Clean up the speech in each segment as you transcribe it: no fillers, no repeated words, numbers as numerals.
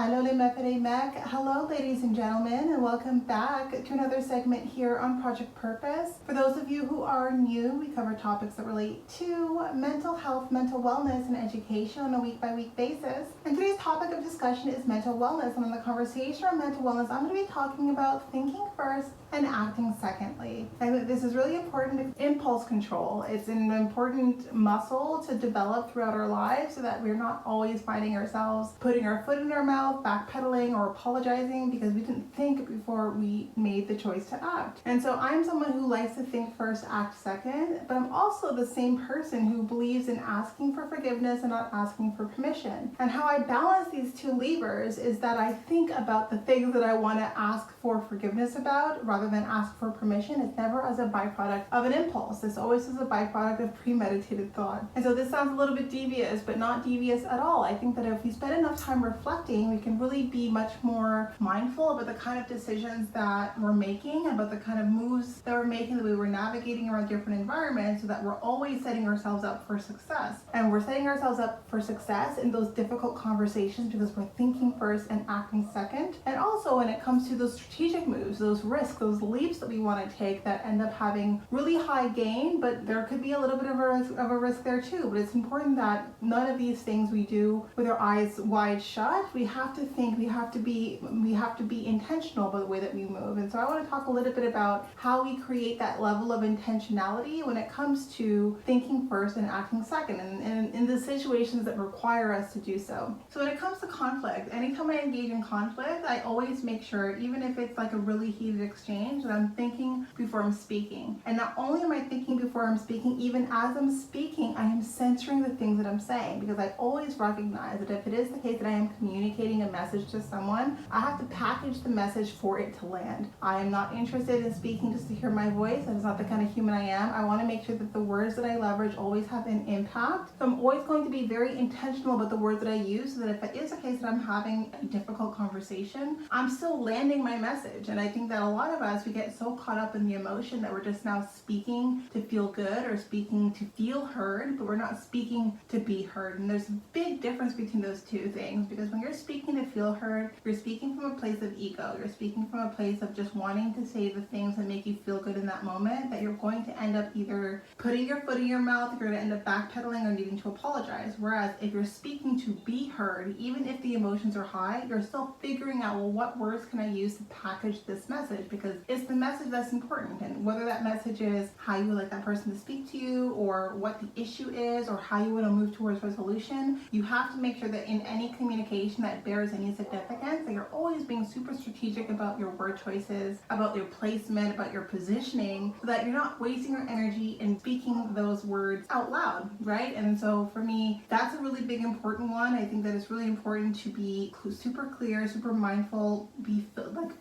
Allô les mecs et mecs. Hello ladies and gentlemen, and welcome back to another segment here on Project Purpose. For those of you who are new, we cover topics that relate to mental health, mental wellness, and education on a week-by-week basis. And today's topic of discussion is mental wellness. And in the conversation on mental wellness, I'm going to be talking about thinking first and acting secondly. And this is really important. Impulse control. It's an important muscle to develop throughout our lives so that we're not always finding ourselves putting our foot in our mouth, backpedaling, or apologizing because we didn't think before we made the choice to act. And so I'm someone who likes to think first, act second, but I'm also the same person who believes in asking for forgiveness and not asking for permission. And how I balance these two levers is that I think about the things that I want to ask for forgiveness about rather than ask for permission. It's never as a byproduct of an impulse. This always is a byproduct of premeditated thought. And so this sounds a little bit devious, but not devious at all. I think that if we spend enough time reflecting, we can really be much more mindful about the kind of decisions that we're making, about the kind of moves that we're making, the way we're navigating around different environments, so that we're always setting ourselves up for success. And we're setting ourselves up for success in those difficult conversations because we're thinking first and acting second. And also when it comes to those strategic moves, those risks, those leaps that we want to take that end up having really high gain, but there could be a little bit of a risk there too. But it's important that none of these things we do with our eyes wide shut. We have to think, we have to be intentional about the way that we move. And so I want to talk a little bit about how we create that level of intentionality when it comes to thinking first and acting second, and in the situations that require us to do so. So when it comes to conflict, anytime I engage in conflict, I always make sure, even if it's like a really heated exchange, that I'm thinking before I'm speaking. And not only am I thinking before I'm speaking, even as I'm speaking, I am censoring the things that I'm saying, because I always recognize that if it is the case that I am communicating a message to someone, I have to package the message for it to land. I am not interested in speaking just to hear my voice. That is not the kind of human I am. I want to make sure that the words that I leverage always have an impact. So I'm always going to be very intentional about the words that I use, so that if it is the case that I'm having a difficult conversation, I'm still landing my message. And I think that a lot of us, we get so caught up in the emotion that we're just now speaking to feel good or speaking to feel heard, but we're not speaking to be heard. And there's a big difference between those two things, because when you're speaking to feel heard, you're speaking from a place of ego. You're speaking from a place of just wanting to say the things that make you feel good in that moment, that you're going to end up either putting your foot in your mouth, if you're going to end up backpedaling or needing to apologize. Whereas if you're speaking to be heard, even if the emotions are high, you're still figuring out, well, what words can I use to package this message? Because it's the message that's important. And whether that message is how you would like that person to speak to you, or what the issue is, or how you want to move towards resolution, you have to make sure that in any communication that bears any significance, that you're always being super strategic about your word choices, about your placement, about your positioning, so that you're not wasting your energy in speaking those words out loud, right? And so for me, that's a really big important one. I think that it's really important to be super clear, super mindful,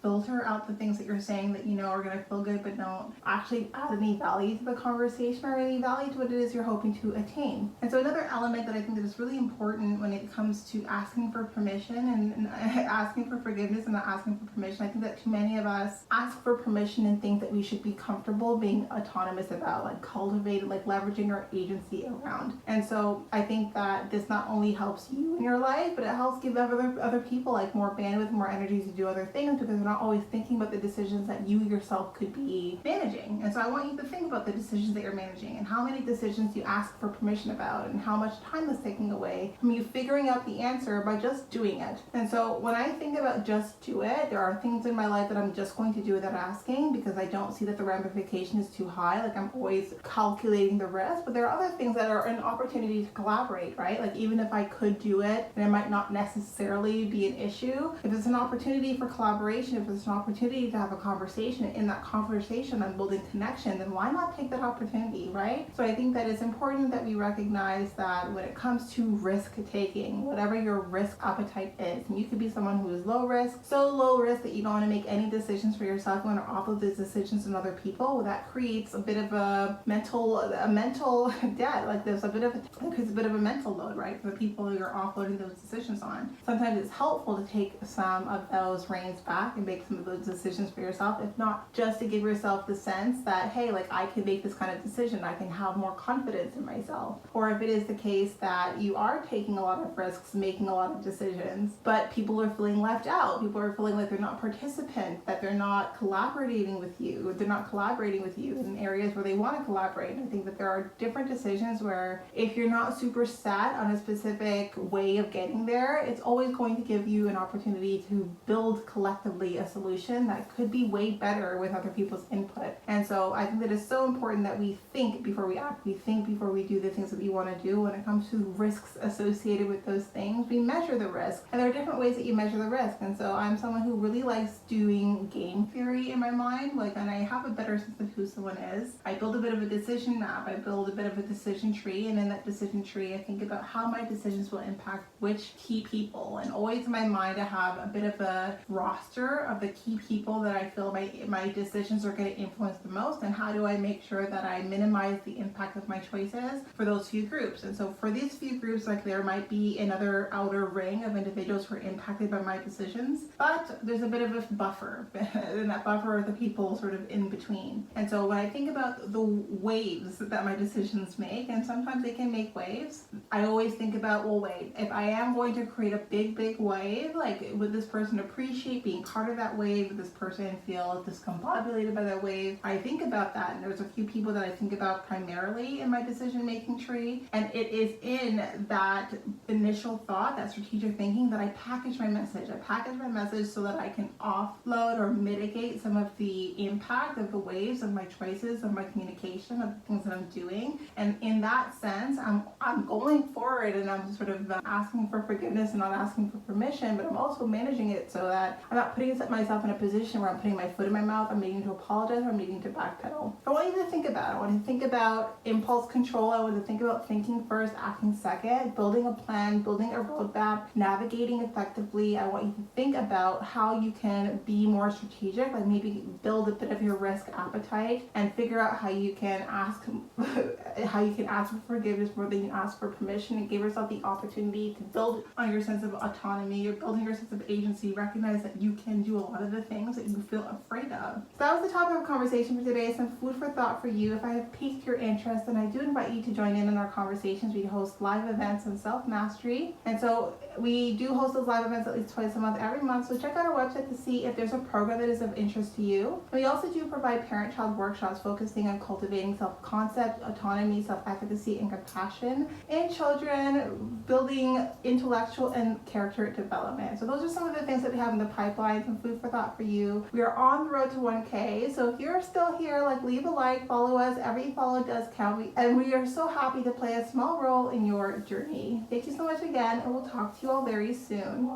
filter out the things that you're saying that you know are going to feel good but don't actually add any value to the conversation or any value to what it is you're hoping to attain. And so another element that I think that is really important when it comes to asking for permission and asking for forgiveness and not asking for permission, I think that too many of us ask for permission and think that we should be comfortable being autonomous about, like cultivated, like leveraging our agency around. And so I think that this not only helps you in your life, but it helps give other people like more bandwidth, more energy to do other things, because they're not always thinking about the decisions that you yourself could be managing. And so I want you to think about the decisions that you're managing and how many decisions you ask for permission about and how much time is taking away from you figuring out the answer by just doing it. And so when I think about just do it, there are things in my life that I'm just going to do without asking because I don't see that the ramification is too high. Like I'm always calculating the risk, but there are other things that are an opportunity to collaborate, right? Like even if I could do it, and it might not necessarily be an issue, if it's an opportunity for collaboration, if it's an opportunity to have a conversation, in that conversation I'm building connection, then why not take that opportunity, right? So I think that it's important that we recognize that when it comes to risk taking, whatever your risk appetite is, and you could be someone who is low risk, so low risk that you don't want to make any decisions for yourself, you want to offload those decisions on other people, well, that creates a bit of a mental debt. Like it creates a bit of a mental load, right, for the people you're offloading those decisions on. Sometimes it's helpful to take some of those reins back and make some of those decisions for yourself, if not just to give yourself the sense that, hey, like I can make this kind of decision, I can have more confidence in myself. Or if it is the case that you are taking a lot of risks, making a lot of decisions, but but people are feeling left out. People are feeling like they're not participants, that they're not collaborating with you, or they're not collaborating with you in areas where they want to collaborate. I think that there are different decisions where if you're not super set on a specific way of getting there, it's always going to give you an opportunity to build collectively a solution that could be way better with other people's input. And so I think that it's so important that we think before we act, we think before we do the things that we want to do. When it comes to risks associated with those things, we measure the risk, and there are different ways that you measure the risk. And so I'm someone who really likes doing game theory in my mind, like, and I have a better sense of who someone is. I build a bit of a decision map, I build a bit of a decision tree, and in that decision tree I think about how my decisions will impact which key people. And always in my mind I have a bit of a roster of the key people that I feel my decisions are going to influence the most, and how do I make sure that I minimize the impact of my choices for those few groups. And so for these few groups, like, there might be another outer ring of individuals who are impacted by my decisions, but there's a bit of a buffer, and that buffer are the people sort of in between. And so when I think about the waves that my decisions make, and sometimes they can make waves, I always think about, well, wait, if I am going to create a big wave, like, would this person appreciate being part of that wave? Would this person feel discombobulated by that wave? I think about that, and there's a few people that I think about primarily in my decision making tree, and it is in that initial thought, that strategic thinking, that I package my message. I package my message so that I can offload or mitigate some of the impact of the waves of my choices, of my communication, of the things that I'm doing. And in that sense, I'm going forward, and I'm sort of asking for forgiveness and not asking for permission, but I'm also managing it so that I'm not putting myself in a position where I'm putting my foot in my mouth, I'm needing to apologize, or I'm needing to backpedal. I want you to think about it. I want you to think about impulse control. I want you to think about thinking first, acting second, building a plan, building a roadmap, navigating effectively. I want you to think about how you can be more strategic, like maybe build a bit of your risk appetite, and figure out how you can ask for forgiveness more than you ask for permission, and give yourself the opportunity to build on your sense of autonomy. You're building your sense of agency. Recognize that you can do a lot of the things that you feel afraid of. So that was the topic of conversation for today. Some food for thought for you. If I have piqued your interest, then I do invite you to join in our conversations. We host live events on self-mastery, and so we do host those live events at least twice a month every month. So check out our website to see if there's a program that is of interest to you. And we also do provide parent-child workshops focusing on cultivating self-concept, autonomy, self-efficacy, and compassion in children, building intellectual and character development. So those are some of the things that we have in the pipeline, some food for thought for you. We are on the road to 1K, so if you're still here, like, leave a like, follow us. Every follow does count, and we are so happy to play a small role in your journey. Thank you so much again, and we'll talk to you all very soon.